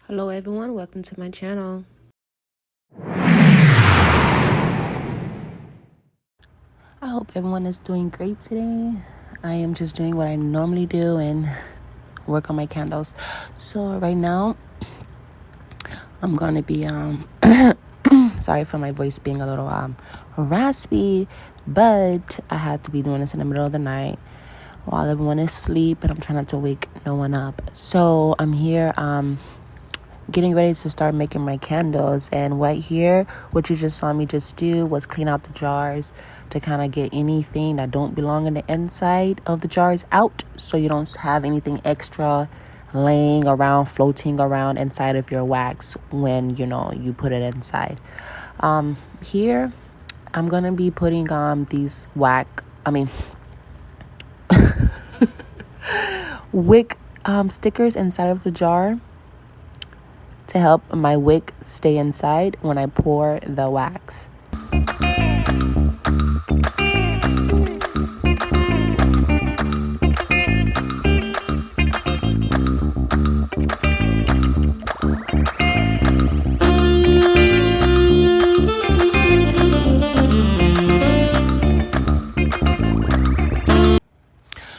Hello everyone, welcome to my channel. I hope everyone is doing great today. I am just doing what I normally do and work on my candles. So right now I'm gonna be sorry for my voice being a little raspy, but I had to be doing this in the middle of the night while everyone is asleep and I'm trying not to wake no one up. So I'm here getting ready to start making my candles, and right here what you just saw me just do was clean out the jars to kind of get anything that don't belong in the inside of the jars out, so you don't have anything extra laying around, floating around inside of your wax when you put it inside. Here I'm gonna be putting these wick stickers inside of the jar to help my wick stay inside when I pour the wax.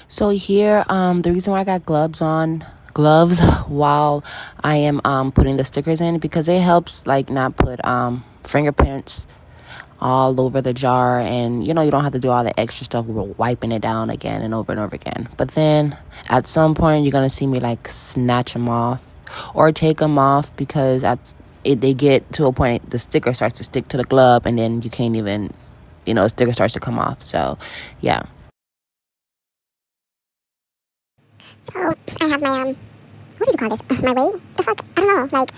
So here, the reason why I got gloves while I am putting the stickers in, because it helps not put fingerprints all over the jar, and you don't have to do all the extra stuff with wiping it down again and over again. But then at some point you're gonna see me snatch them off or take them off, because they get to a point the sticker starts to stick to the glove, and then you can't even the sticker starts to come off. So yeah. So I have my what do you call this? My weight? The fuck? I don't know. My weight.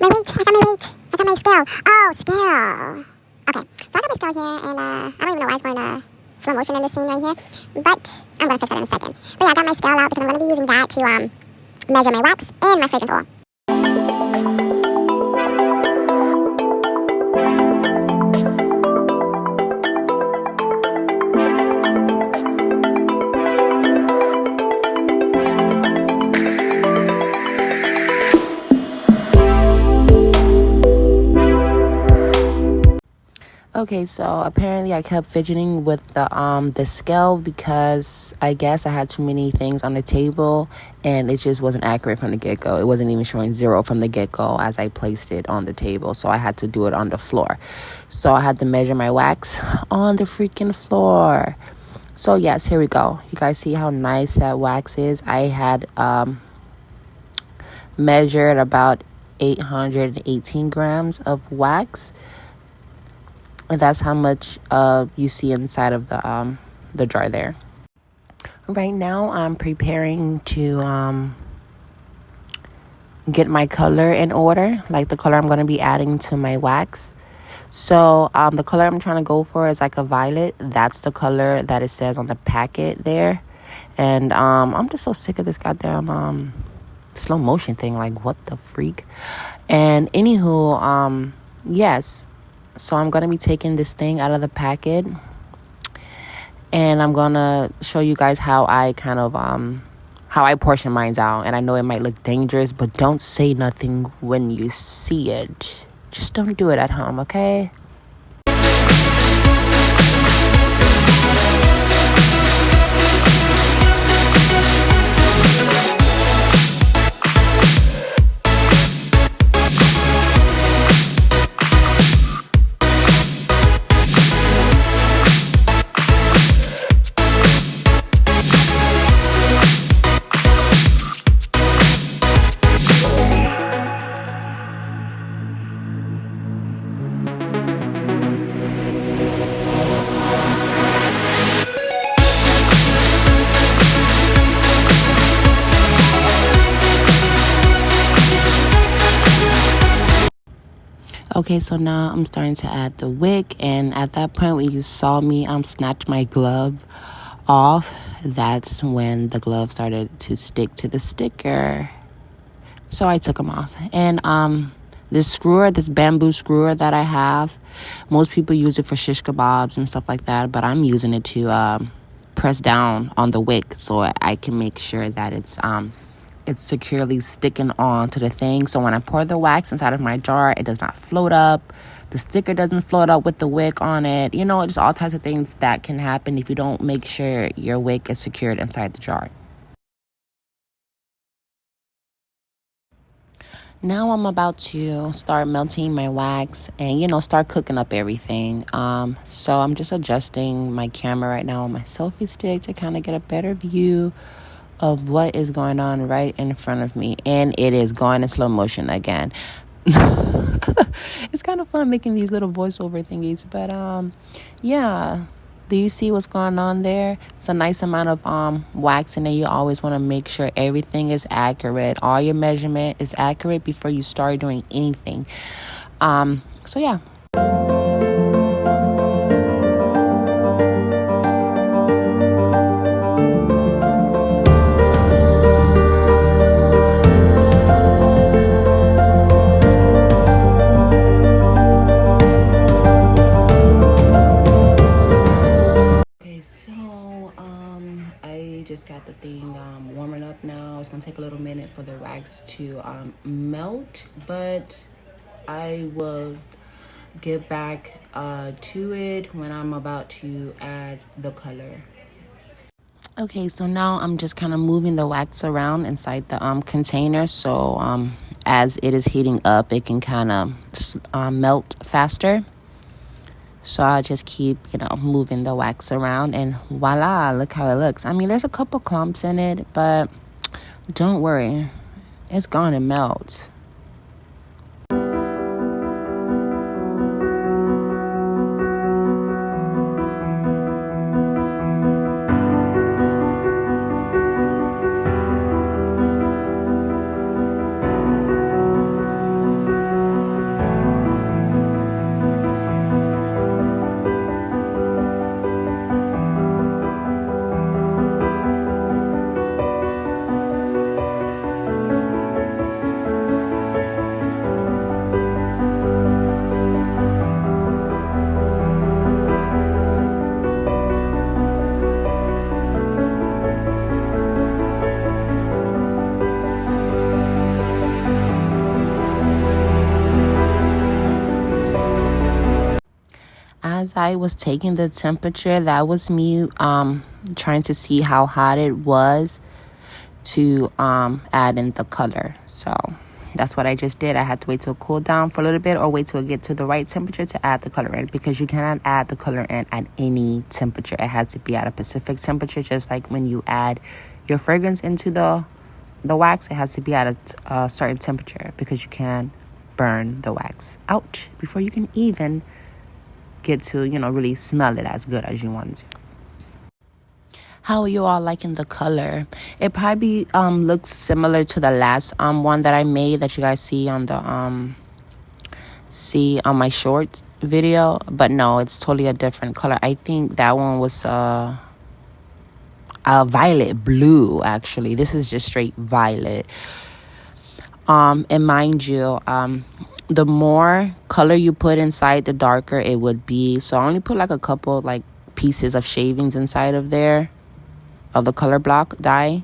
I got my weight. I got my scale. Oh, scale. Okay, so I got my scale here, and I don't even know why it's going to slow motion in this scene right here, but I'm going to fix that in a second. But yeah, I got my scale out because I'm going to be using that to measure my wax and my fragrance oil. Okay, so apparently I kept fidgeting with the scale because I guess I had too many things on the table and it just wasn't accurate from the get-go. It wasn't even showing 0 from the get-go as I placed it on the table, so I had to do it on the floor. So I had to measure my wax on the freaking floor. So yes, here we go. You guys see how nice that wax is? I had measured about 818 grams of wax. That's how much you see inside of the jar there. Right now, I'm preparing to get my color in order, like the color I'm going to be adding to my wax. So the color I'm trying to go for is like a violet. That's the color that it says on the packet there. And I'm just so sick of this goddamn slow motion thing. Like, what the freak? And anywho, yes. So I'm going to be taking this thing out of the packet, and I'm going to show you guys how I kind of, how I portion mine out. And I know it might look dangerous, but don't say nothing when you see it. Just don't do it at home, okay? Okay, so now I'm starting to add the wick, and at that point when you saw me snatch my glove off, that's when the glove started to stick to the sticker. So I took them off. And this bamboo screwer that I have, most people use it for shish kebabs and stuff like that, but I'm using it to press down on the wick so I can make sure that it's it's securely sticking on to the thing. So when I pour the wax inside of my jar, it does not float up. The sticker doesn't float up with the wick on it. You know, just all types of things that can happen if you don't make sure your wick is secured inside the jar. Now I'm about to start melting my wax and, start cooking up everything. So I'm just adjusting my camera right now on my selfie stick to kind of get a better view of what is going on right in front of me. And it is going in slow motion again. It's kind of fun making these little voiceover thingies. But, yeah. Do you see what's going on there? It's a nice amount of wax in there. You always want to make sure everything is accurate. All your measurement is accurate before you start doing anything. So yeah. Just got the thing warming up now. It's gonna take a little minute for the wax to melt, but I will get back to it when I'm about to add the color. Okay, so now I'm just kind of moving the wax around inside the container, so as it is heating up, it can kind of melt faster. So I'll just keep, moving the wax around, and voila, look how it looks. I mean, there's a couple clumps in it, but don't worry, it's going to melt. As I was taking the temperature, that was me trying to see how hot it was to add in the color. So that's what I just did. I had to wait till it cooled down for a little bit, or wait till it get to the right temperature to add the color in, because you cannot add the color in at any temperature. It has to be at a specific temperature, just like when you add your fragrance into the wax. It has to be at a certain temperature, because you can burn the wax out before you can even get to, really smell it as good as you want to. How are you all liking the color? It probably looks similar to the last one that I made that you guys see on the my short video, but no, it's totally a different color. I think that one was a violet blue, actually. This is just straight violet. And mind you, the more color you put inside, the darker it would be. So I only put like a couple pieces of shavings inside of there, of the color block dye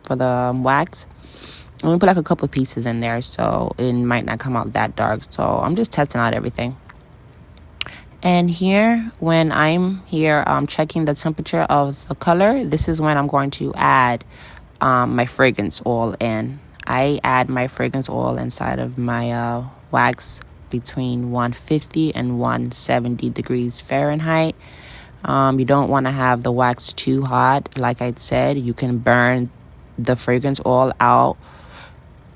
for the wax. I'm gonna put like a couple pieces in there, so it might not come out that dark. So I'm just testing out everything. And here, when I'm here checking the temperature of the color, this is when I'm going to add my fragrance oil in. I add my fragrance oil inside of my wax between 150 and 170 degrees Fahrenheit. You don't want to have the wax too hot. Like I said, you can burn the fragrance oil out,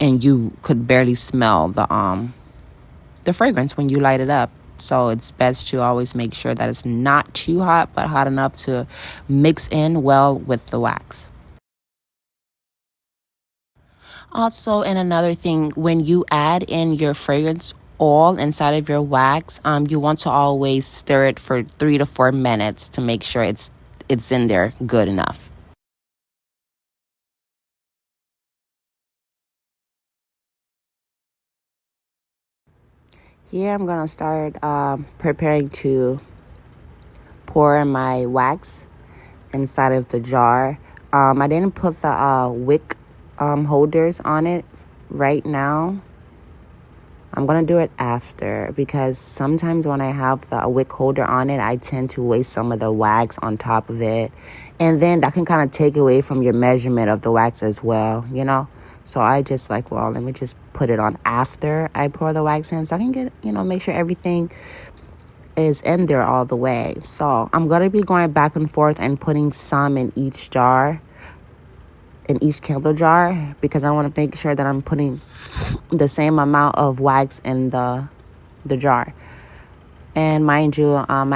and you could barely smell the fragrance when you light it up. So it's best to always make sure that it's not too hot, but hot enough to mix in well with the wax. Also, and another thing, when you add in your fragrance oil inside of your wax, you want to always stir it for 3 to 4 minutes to make sure it's in there good enough. Here I'm gonna start preparing to pour my wax inside of the jar. I didn't put the wick holders on it right now. I'm going to do it after, because sometimes when I have the wick holder on it, I tend to waste some of the wax on top of it. And then that can kind of take away from your measurement of the wax as well, you know? So I just like, well, let me just put it on after I pour the wax in so I can get, make sure everything is in there all the way. So I'm going to be going back and forth and putting some in each jar, in each candle jar, because I want to make sure that I'm putting the same amount of wax in the jar. And mind you, I'm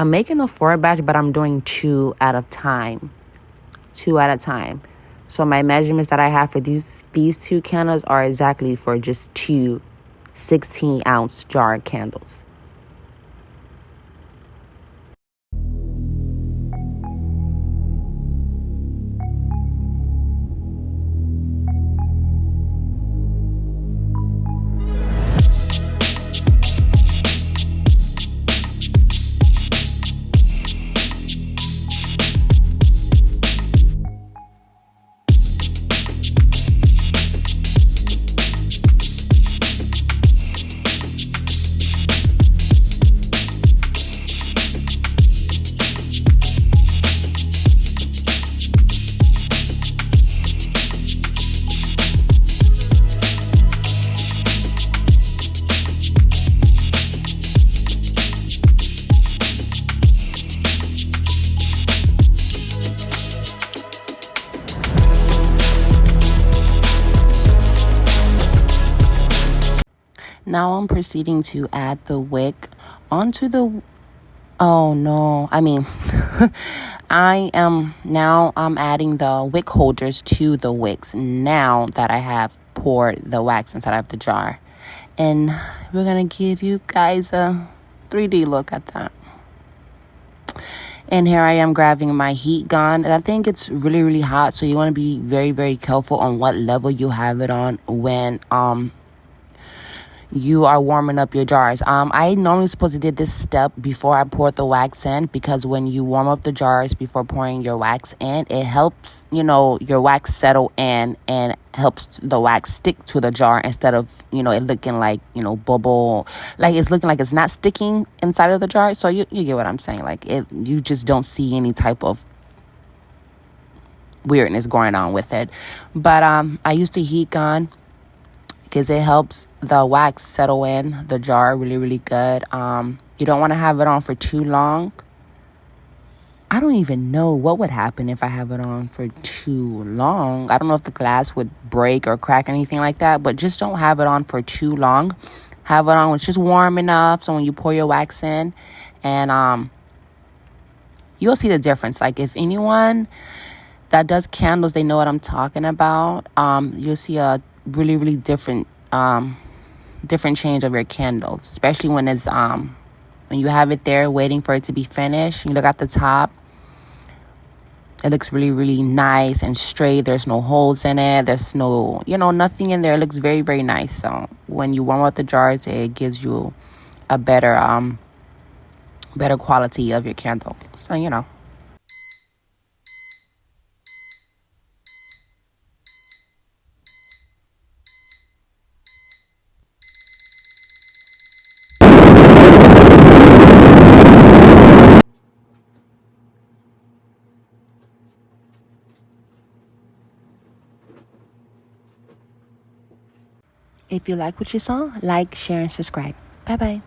making a 4 batch, but I'm doing 2 at a time. So my measurements that I have for these 2 candles are exactly for just 2 16-ounce jar candles. Now I'm proceeding to add the wick onto the... Oh, no. I'm adding the wick holders to the wicks now that I have poured the wax inside of the jar. And we're going to give you guys a 3D look at that. And here I am grabbing my heat gun. And I think it's really, really hot. So you want to be very, very careful on what level you have it on when you are warming up your jars. I normally supposed to do this step before I pour the wax in, because when you warm up the jars before pouring your wax in, it helps, your wax settle in and helps the wax stick to the jar instead of, it looking like, bubble, like it's looking like it's not sticking inside of the jar. So you get what I'm saying? Like you just don't see any type of weirdness going on with it. But I used the heat gun because it helps the wax settle in the jar really, really good. You don't want to have it on for too long. I don't even know what would happen if I have it on for too long. I don't know if the glass would break or crack or anything like that, but just don't have it on for too long. Have it on when it's just warm enough, so when you pour your wax in, and you'll see the difference. Like if anyone that does candles, they know what I'm talking about. You'll see a really, really different change of your candles, especially when it's when you have it there waiting for it to be finished. You look at the top, it looks really, really nice and straight. There's no holes in it. There's no, nothing in there. It looks very, very nice. So when you warm up the jars, it gives you a better quality of your candle. So if you like what you saw, like, share, and subscribe. Bye-bye.